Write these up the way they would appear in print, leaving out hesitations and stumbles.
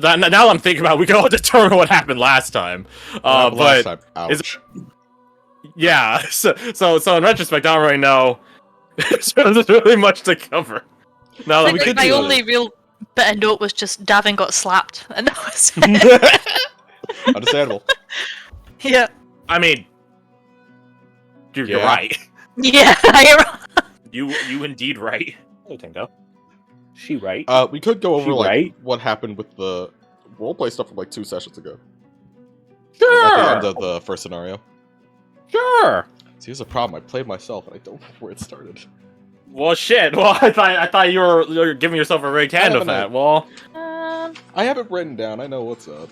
now I'm thinking about it, we can all determine what happened last time. But last time. Ouch. Yeah, so in retrospect, I don't really know. There's really much to cover. Now that we could my do only real bit of note was just Davin got slapped, and that was it. Understandable. Yeah. I mean, you're Yeah. right. Yeah, I am. You indeed right. Hey, Tango. She right. We could go over She like right? what happened with the roleplay stuff from like 2 sessions ago. Sure. At the end of the first scenario. Sure. See, here's a problem. I played myself, and I don't remember where it started. Well, shit. Well, I thought you were giving yourself a big hand of that. Well, I have it written down. I know what's up.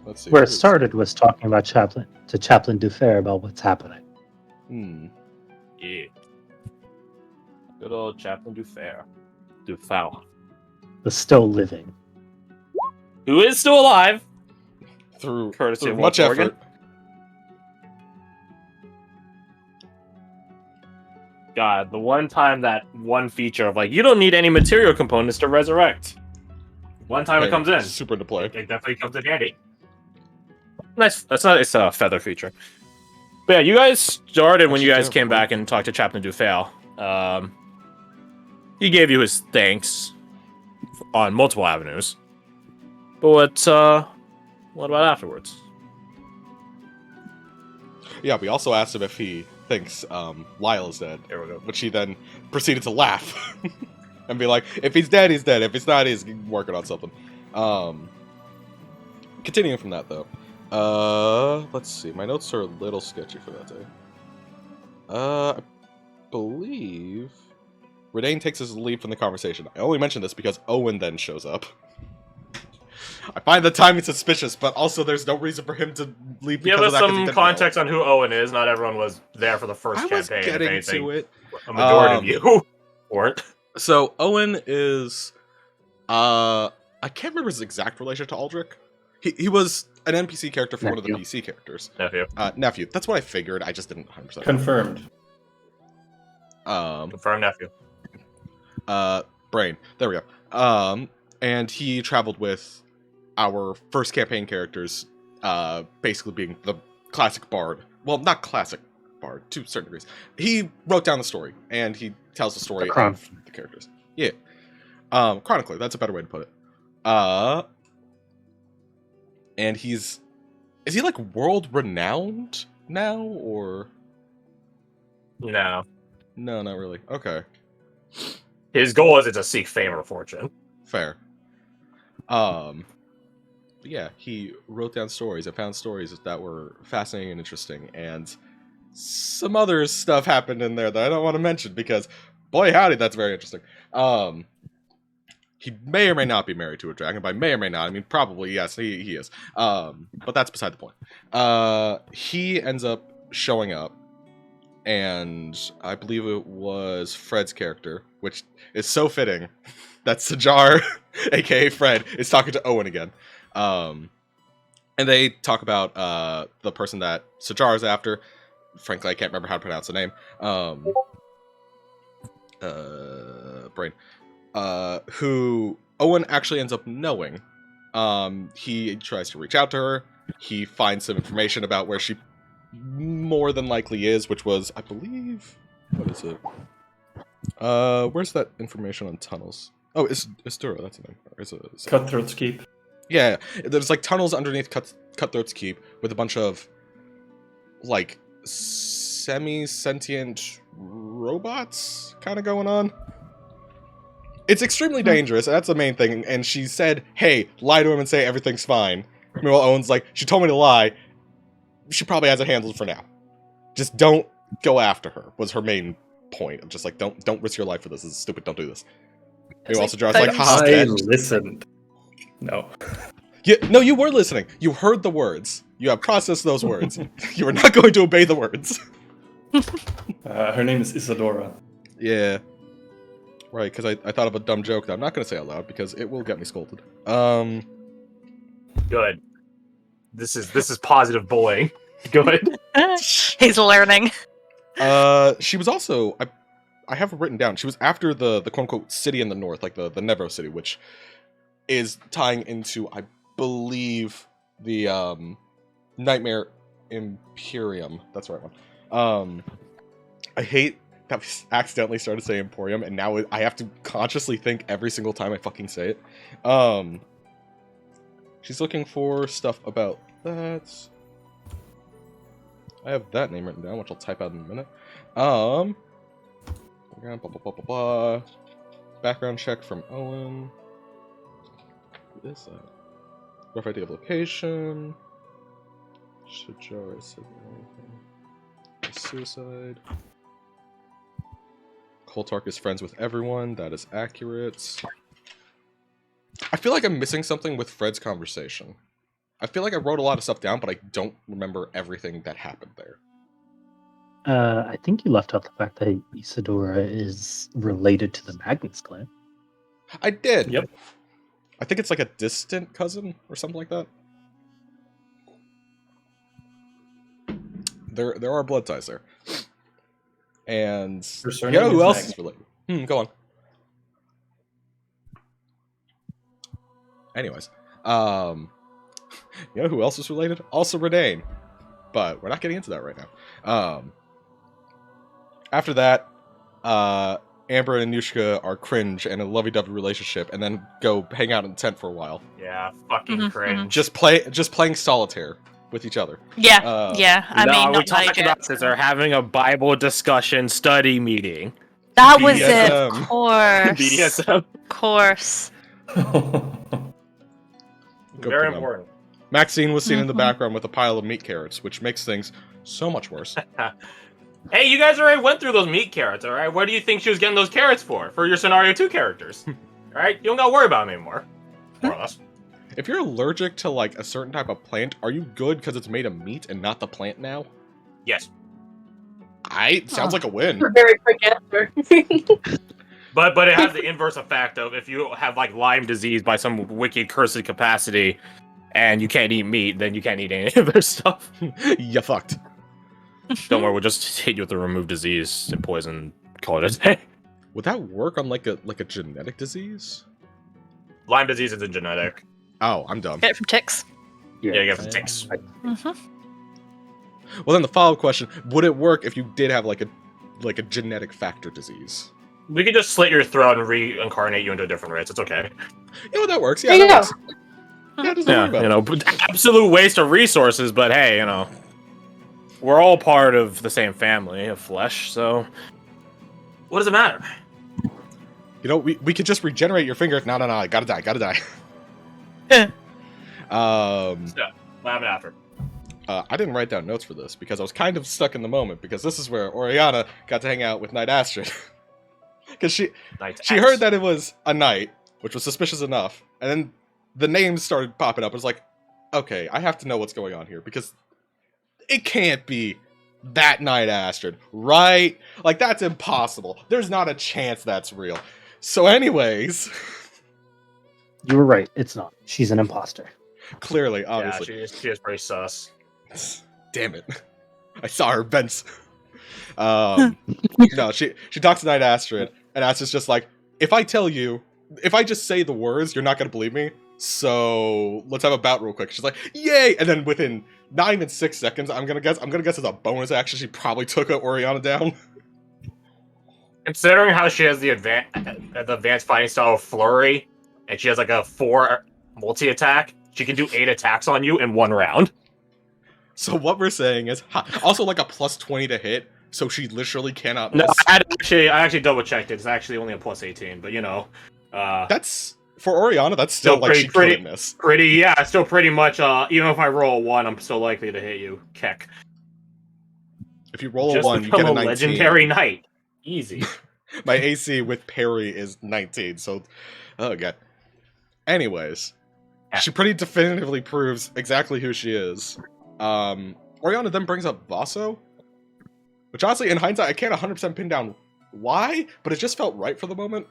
Let's see. Where it started was talking about Chaplain Dufair about what's happening. yeah. Good old Chaplain Dufair. The still living. Who is still alive? Through Courtesy of much Morgan. effort. God, the one time that one feature of like you don't need any material components to resurrect. One time it comes in. Super into play. It definitely comes in handy. Nice. It's a feather feature. But yeah, you guys started when you guys came back and talked to Chaplain Dufail. He gave you his thanks on multiple avenues. But what about afterwards? Yeah, we also asked him if he thinks Lyle is dead. There we go. Which he then proceeded to laugh. And be like, if he's dead, he's dead. If he's not, he's working on something. Continuing from that, though. Let's see. My notes are a little sketchy for that day. I believe Redain takes his leave from the conversation. I only mention this because Owen then shows up. I find the timing suspicious, but also there's no reason for him to leave because Give of us that. 'cause he some didn't context know. on who Owen is. Not everyone was there for the first I was campaign. getting if anything. to it. A majority of you weren't. So Owen is, I can't remember his exact relation to Aldrich. He was an NPC character for one of the PC characters. Nephew. Nephew. That's what I figured. I just didn't 100%. Confirmed. Confirmed nephew. Brain. There we go. And he traveled with our first campaign characters, basically being the classic bard. Well, not classic bard, to certain degrees. He wrote down the story, and he tells the story of the characters. Yeah. Chronically, that's a better way to put it. And is he like world renowned now, or? No. No, not really. Okay. His goal isn't to seek fame or fortune. Fair. Yeah, he wrote down stories. I found stories that were fascinating and interesting, and some other stuff happened in there that I don't want to mention because, boy howdy, that's very interesting. He may or may not be married to a dragon. By may or may not, I mean probably yes, he is. But that's beside the point. He ends up showing up, and I believe it was Fred's character, which is so fitting that Sajar, aka Fred, is talking to Owen again. And they talk about the person that Sajar is after. Frankly, I can't remember how to pronounce the name. Brain. Who Owen actually ends up knowing. He tries to reach out to her. He finds some information about where she more than likely is, which was, I believe, what is it? Where's that information on tunnels? Oh, it's Dura, that's the name. Or is it Cutthroat's Keep. Yeah, there's like tunnels underneath Cutthroat's Keep with a bunch of like semi-sentient robots kind of going on. It's extremely dangerous, that's the main thing, and she said, hey, lie to him and say everything's fine. Meanwhile, Owen's like, she told me to lie, she probably has it handled for now. Just don't go after her, was her main point. Just like, don't risk your life for this is stupid, don't do this. Meanwhile, also Jar's like, haha, I listened. No. No, you were listening. You heard the words. You have processed those words. You are not going to obey the words. Her name is Isadora. Yeah. Right, because I thought of a dumb joke that I'm not going to say out loud because it will get me scolded. Good. This is positive bullying. Good. He's learning. She was also I have it written down. She was after the quote unquote city in the north, like the Nevro city, which is tying into, I believe, the Nightmare Imperium. That's the right one. I hate that we accidentally started saying Emporium, and now I have to consciously think every single time I fucking say it. She's looking for stuff about that. I have that name written down, which I'll type out in a minute. Blah, blah, blah, blah, blah. Background check from Owen. Who is that? Rough idea of location. Shajara said anything. Suicide. Koltark is friends with everyone. That is accurate. I feel like I'm missing something with Fred's conversation. I feel like I wrote a lot of stuff down, but I don't remember everything that happened there. I think you left out the fact that Isadora is related to the Magnus clan. I did. Yep. I think it's like a distant cousin or something like that. There are blood ties there. And Her surname you know who is else Magnus. is related? Go on. Anyways, you know who else is related? Also Renane. But we're not getting into that right now. After that, Amber and Anushka are cringe and a lovey-dovey relationship, and then go hang out in the tent for a while. Yeah, fucking Mhm, cringe. Just playing solitaire with each other. Yeah, yeah. I no, mean, we not talked like about it. this. They're having a Bible discussion study meeting. That was it, of BDSM. course. BDSM. Of course. Good Very for them. important. Maxine was seen in the Mhm. background with a pile of meat carrots, which makes things so much worse. Hey, you guys already went through those meat carrots, alright? What do you think she was getting those carrots for? For your Scenario 2 characters. Alright? You don't gotta worry about them anymore. More or less. If you're allergic to like a certain type of plant, are you good because it's made of meat and not the plant now? Yes. Sounds like a win. A very quick answer. But it has the inverse effect of if you have like Lyme disease by some wicked cursed capacity and you can't eat meat, then you can't eat any of their stuff. You fucked. Don't worry, we'll just hit you with the remove disease and poison, call it a day. Would that work on like a genetic disease? Lyme disease is a genetic. Oh, I'm dumb. Get it from ticks. Yeah, you get the ticks. hmm Well, then the follow-up question: would it work if you did have like a genetic factor disease? We could just slit your throat and reincarnate you into a different race. It's okay. You know that works. Yeah, There you that go. works. Yeah, just don't worry Yeah, about it. absolute waste of resources, but hey, we're all part of the same family of flesh, so what does it matter? You know, we could just regenerate your finger. No, I gotta die. Yeah. What happened after? I didn't write down notes for this because I was kind of stuck in the moment because this is where Oriana got to hang out with Knight Astrid. Because she heard that it was a knight, which was suspicious enough, and then the names started popping up. It was like, okay, I have to know what's going on here because it can't be that Knight Astrid, right? Like, that's impossible. There's not a chance that's real. So anyways, You were right. It's not. She's an imposter. clearly, obviously. Yeah, she is pretty sus. Damn it. I saw her vents. No, she talks to Knight Astrid, and Astrid's just like, if I just say the words, you're not gonna believe me, so let's have a bout real quick. She's like, yay! And then within not even 6 seconds, I'm gonna guess as a bonus action, she probably took Oriana down. Considering how she has the advanced fighting style of Flurry, and she has like a 4 multi-attack, she can do 8 attacks on you in 1 round. So what we're saying is, also like a plus 20 to hit, so she literally cannot No, miss. I actually double checked it. It's actually only a plus 18, but That's, for Oriana, that's still Still like she pretty- couldn't miss. still pretty much. Even if I roll a 1, I'm still likely to hit you. Keck. If you roll a Just 1, you become get a a 19. legendary knight. Easy. My AC with parry is 19, so oh god. Anyways, she pretty definitively proves exactly who she is. Oriana then brings up Vaso, which honestly, in hindsight, I can't 100% pin down why, but it just felt right for the moment.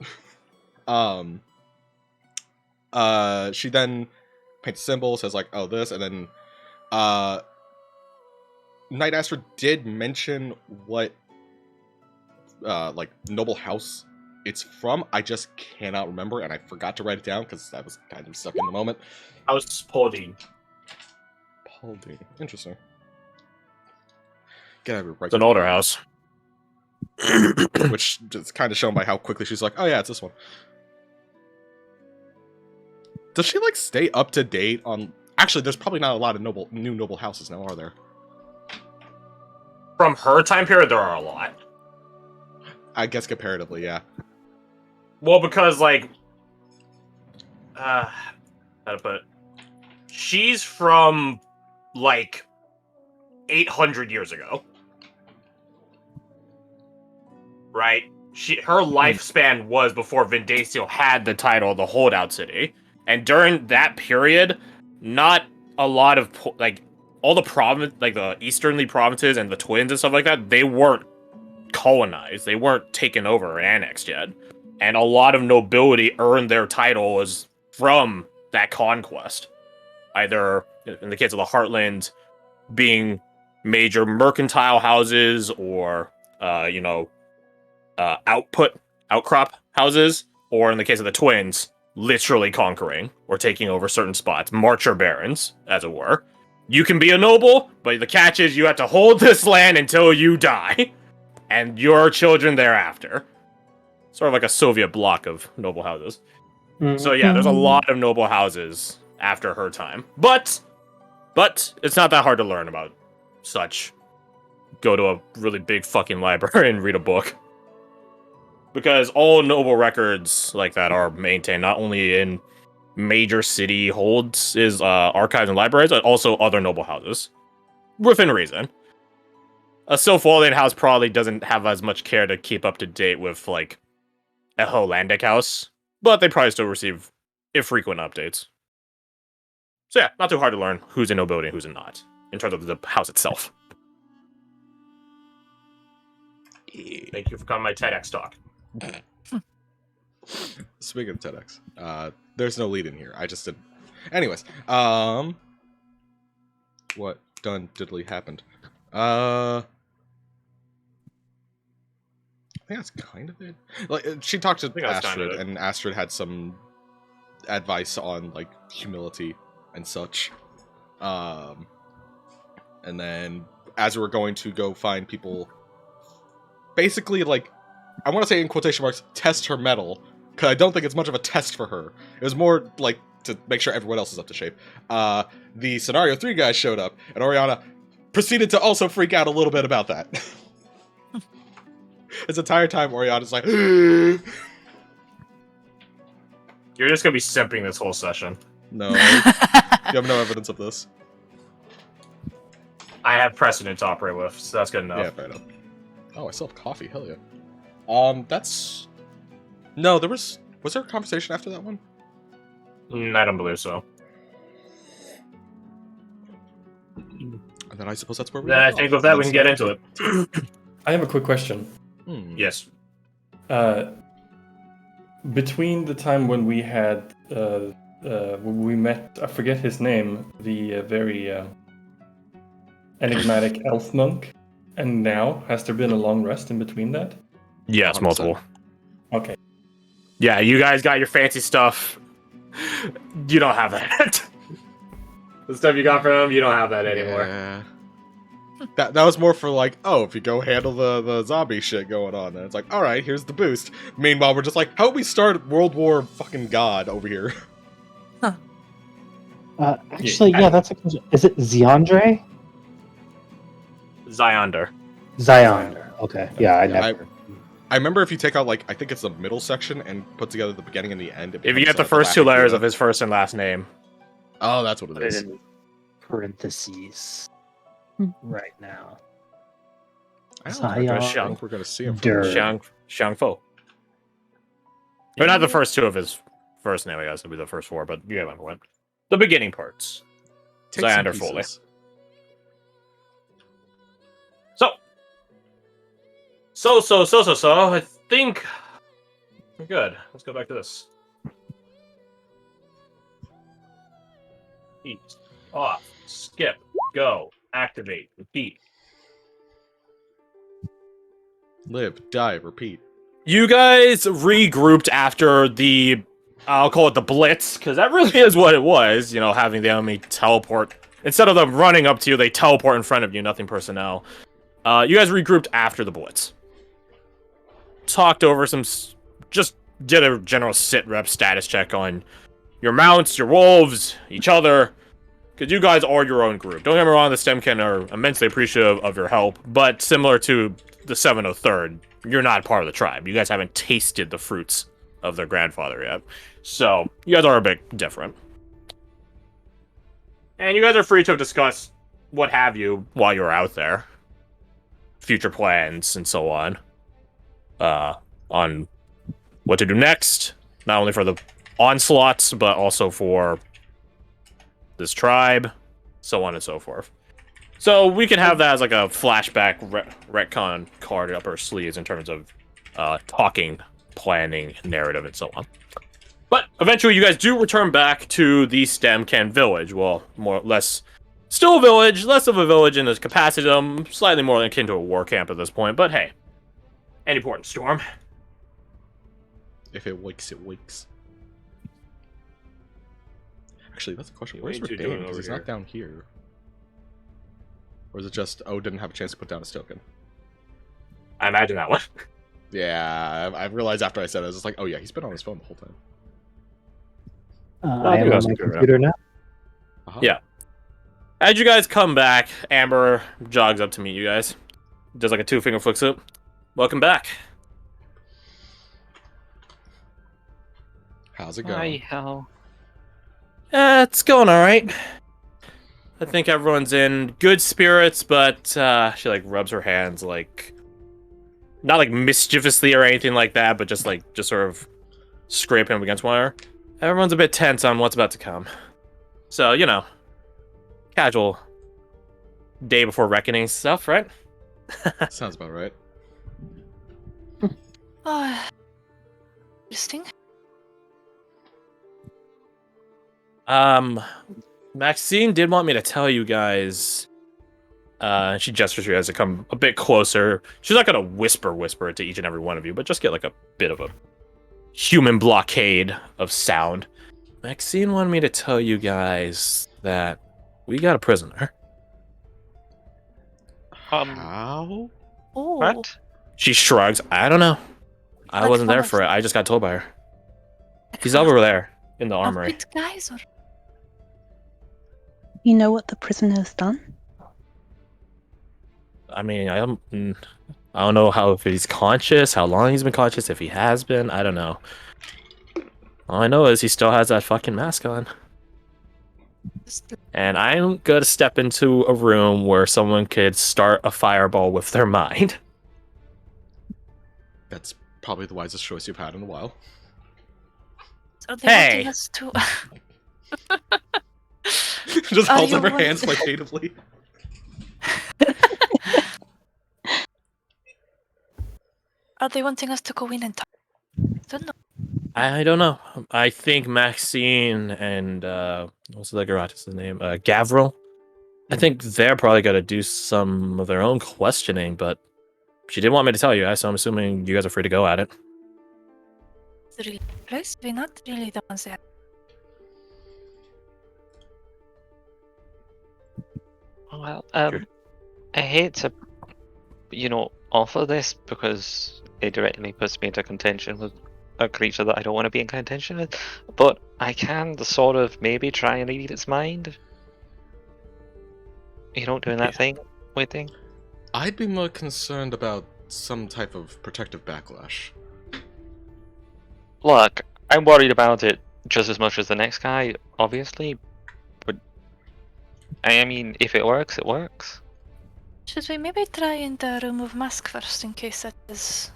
She then paints a symbol, says like, oh, this, and then Knight Astrid did mention what like noble house it's from. I just cannot remember, and I forgot to write it down because I was kind of stuck in the moment. House Paulding. Paulding. Interesting. Get out of right. It's an older house. Which is kind of shown by how quickly she's like, oh yeah, it's this one. Does she like stay up to date on? Actually, there's probably not a lot of new noble houses now, are there? From her time period, there are a lot. I guess comparatively, yeah. Well, because like, how to put it? She's from like 800 years ago, right? Her lifespan was before Vindacio had the title of the Holdout City, and during that period, not a lot of like all the province, like the easternly provinces and the twins and stuff like that, they weren't colonized, they weren't taken over or annexed yet, and a lot of nobility earned their title was from that conquest, either in the case of the Heartland being major mercantile houses or outcrop houses, or in the case of the twins, literally conquering or taking over certain spots, marcher barons, as it were. You can be a noble, but the catch is you have to hold this land until you die, and your children thereafter. Sort of like a Soviet bloc of noble houses. So yeah, there's a lot of noble houses after her time. But it's not that hard to learn about such. Go to a really big fucking library and read a book. Because all noble records like that are maintained not only in major city holds, archives and libraries, but also other noble houses. Within reason. A Sylpholian house probably doesn't have as much care to keep up to date with, like, a Hollandic house, but they probably still receive infrequent updates. So yeah, not too hard to learn who's in nobility and who's not, in terms of the house itself. Thank you for coming to my TEDx talk. Speaking of TEDx, there's no lead in here. I just did. Anyways, what done diddly happened? I think that's kind of it. Like, she talked to Astrid, and Astrid had some advice on like humility and such. And then as we were going to go find people, basically, like, I want to say in quotation marks, test her mettle, because I don't think it's much of a test for her. It was more like to make sure everyone else is up to shape. The Scenario 3 guys showed up, and Oriana proceeded to also freak out a little bit about that. This entire time, Oriana's like, You're just gonna be simping this whole session. no, you have no evidence of this. I have precedent to operate with, so that's good enough. Yeah, fair enough. Oh, I still have coffee, hell yeah. That's... No, was there a conversation after that one? I don't believe so. And then I suppose that's where we Then I think with that we can get into it. I have a quick question. Yes. Between the time when we had when we met, I forget his name, the very enigmatic elf monk, and now, has there been a long rest in between that? Yes, 100%. Multiple. Okay. Yeah, you guys got your fancy stuff. You don't have that. The stuff you got from him, you don't have that anymore. Yeah. That was more for like, oh, if you go handle the zombie shit going on, then it's like, all right, here's the boost. Meanwhile, we're just like, how about we start World War fucking God over here? Actually, yeah, that's a question. Is it Ziandre? Zyonder. Ziander. Okay. Yeah, I never. I remember if you take out, like, I think it's the middle section and put together the beginning and the end. If you becomes, get the first two letters of his first and last name. Oh, that's what it Put it is. in parentheses right now. I don't Zion. think we're going to see him. Der. Xiang Fo. But not the first two of his first name, I guess. It'll be the first four, but you get my point. The beginning parts. Xiander Foley. So, I think we're good. Let's go back to this. Eat, off, skip, go, activate, repeat. Live, die, repeat. You guys regrouped after the, I'll call it the blitz, because that really is what it was, you know, having the enemy teleport. Instead of them running up to you, they teleport in front of you, nothing personnel. You guys regrouped after the blitz. Talked over just did a general sit rep status check on your mounts, your wolves, each other. Because you guys are your own group. Don't get me wrong, the Stemken are immensely appreciative of your help, but similar to the 703rd, you're not part of the tribe. You guys haven't tasted the fruits of their grandfather yet. So, you guys are a bit different. And you guys are free to discuss what have you while you're out there. Future plans and so on. On what to do next. Not only for the onslaughts, but also for this tribe, so on and so forth. So we can have that as like a flashback retcon card up our sleeves in terms of talking, planning, narrative, and so on. But eventually you guys do return back to the Stemken village. Well, more or less, still a village, less of a village in this capacity, slightly more akin to a war camp at this point, but hey, any port in storm. If it wakes, it wakes. Actually, that's a question. Where's What are you Redan? doing Because over he's here? not down here. Or is it just, oh, didn't have a chance to put down his token? I imagine that one. Yeah, I realized after I said it, I was just like, oh yeah, he's been on his phone the whole time. I am on my computer now. Uh-huh. Yeah. As you guys come back, Amber jogs up to meet you guys. Does like a 2-finger flick soup. Welcome back. How's it going? Hi, how? It's going alright. I think everyone's in good spirits, but she like rubs her hands like not like mischievously or anything like that, but just sort of scraping them against one another. Everyone's a bit tense on what's about to come. So, you know, casual day before reckoning stuff, right? Sounds about right. Oh, interesting. Maxine did want me to tell you guys. She gestures you guys to come a bit closer. She's not gonna whisper it to each and every one of you, but just get like a bit of a human blockade of sound. Maxine wanted me to tell you guys that we got a prisoner. How? Oh, What? She shrugs. I don't know. I What wasn't there from for it. I just got told by her. He's over there in the armory. Good guys, or You know what the prisoner has done? I mean, I don't know if he's conscious, how long he's been conscious, if he has been. I don't know. All I know is he still has that fucking mask on. And I'm gonna step into a room where someone could start a fireball with their mind. That's probably the wisest choice you've had in a while. are they Hey! wanting us to? Just Are holds you up her one- hands placatively. Are they wanting us to go in and talk? Don't know. I don't know. I think Maxine and what's the girl's name? Gavril. I think they're probably gonna do some of their own questioning, but she didn't want me to tell you guys, so I'm assuming you guys are free to go at it. It's a real place. We're not really the ones there. Well, Sure. I hate to, offer this because it directly puts me into contention with a creature that I don't want to be in contention with, but I can sort of maybe try and read its mind. Doing that weird thing. I'd be more concerned about some type of protective backlash. Look, I'm worried about it just as much as the next guy, obviously, but I mean, if it works, it works. Should we maybe try and remove mask first in case that is,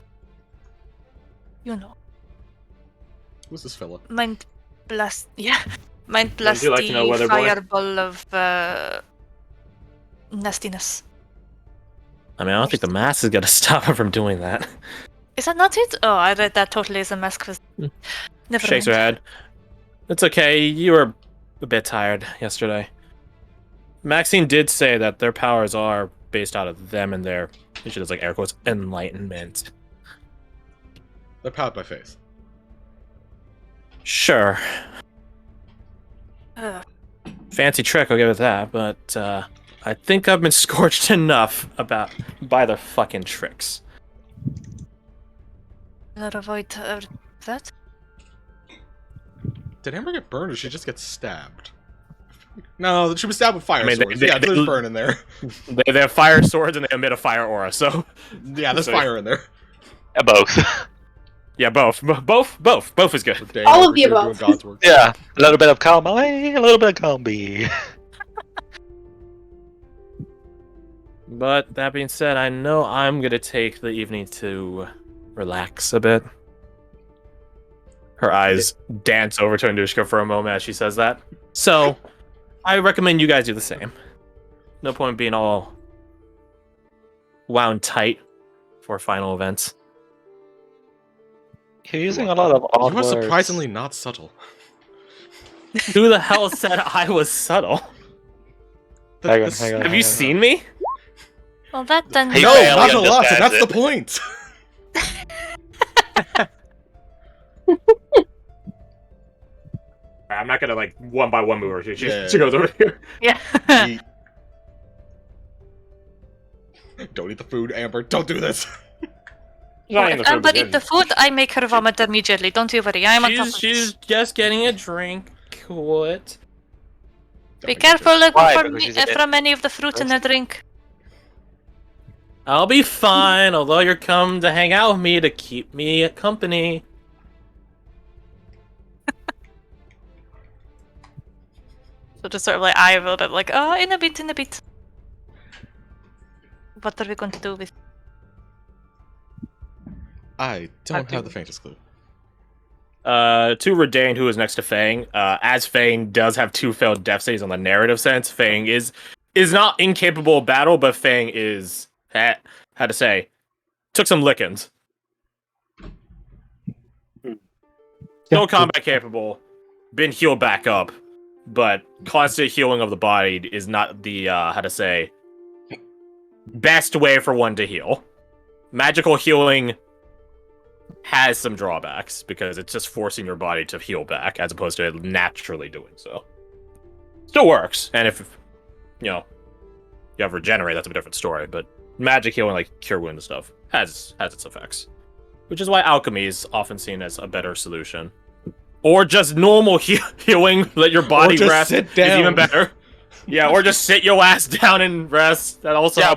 Who's this fella? mind blast? Yeah, mind Would you like to know, blasty Weather Boy? fireball of nastiness. I mean, I don't think the mask is gonna stop him from doing that. Is that not it? Oh, I read that totally as a mask. Never Shakes her mind. head. It's okay. You were a bit tired yesterday. Maxine did say that their powers are based out of them and their, she does like air quotes, enlightenment. They're powered by faith. Sure. Ugh. Fancy trick, I'll give it that, but I think I've been scorched enough by the fucking tricks. I'll avoid that. Did Amber get burned or did she just get stabbed? No, she was stabbed with fire I mean, swords. they- Yeah, they- there's burn in there. They have fire swords and they emit a fire aura, so Yeah, there's So- fire in there. Both. yeah, both is good. Dang, All of we're the doing above. God's work. Yeah, a little bit of column A, a little bit of column B. But that being said, I know I'm gonna take the evening to relax a bit. Her eyes dance over to Anushka for a moment as she says that. So, I recommend you guys do the same. No point in being all wound tight for final events. You're using a lot of odd You are words. surprisingly not subtle. Who the hell said I was subtle? Hang on, This- hang on. Have you seen me? Well, that then. He No, barely not a lot, and understands that's it. the point. I'm not gonna like one by one move her. She Yeah. goes over here. Yeah. Eat. Don't eat the food, Amber. Don't do this. If Amber eat the food, I make her vomit immediately. Don't you worry, I'm on top of She's this. just getting a drink. Cool it. Be careful Why? from, Because she's a bit- from any of the fruit in the drink. I'll be fine, although you're come to hang out with me to keep me company. So just sort of like eye rolled it, like, oh, in a bit. What are we going to do with? I don't have the faintest clue. To Redain, who is next to Fang, as Fang does have 2 failed death saves on the narrative sense, Fang is not incapable of battle, but Fang is how to say took some lickings. Still combat capable, been healed back up, but constant healing of the body is not the how to say best way for one to heal. Magical healing has some drawbacks because it's just forcing your body to heal back as opposed to it naturally doing so. Still works, and if you have regenerate, that's a different story. But magic healing, like cure wound and stuff, has its effects, which is why alchemy is often seen as a better solution. Or just normal healing, let your body just rest sit is even down. better. Yeah, or just sit your ass down and rest. That also Yeah,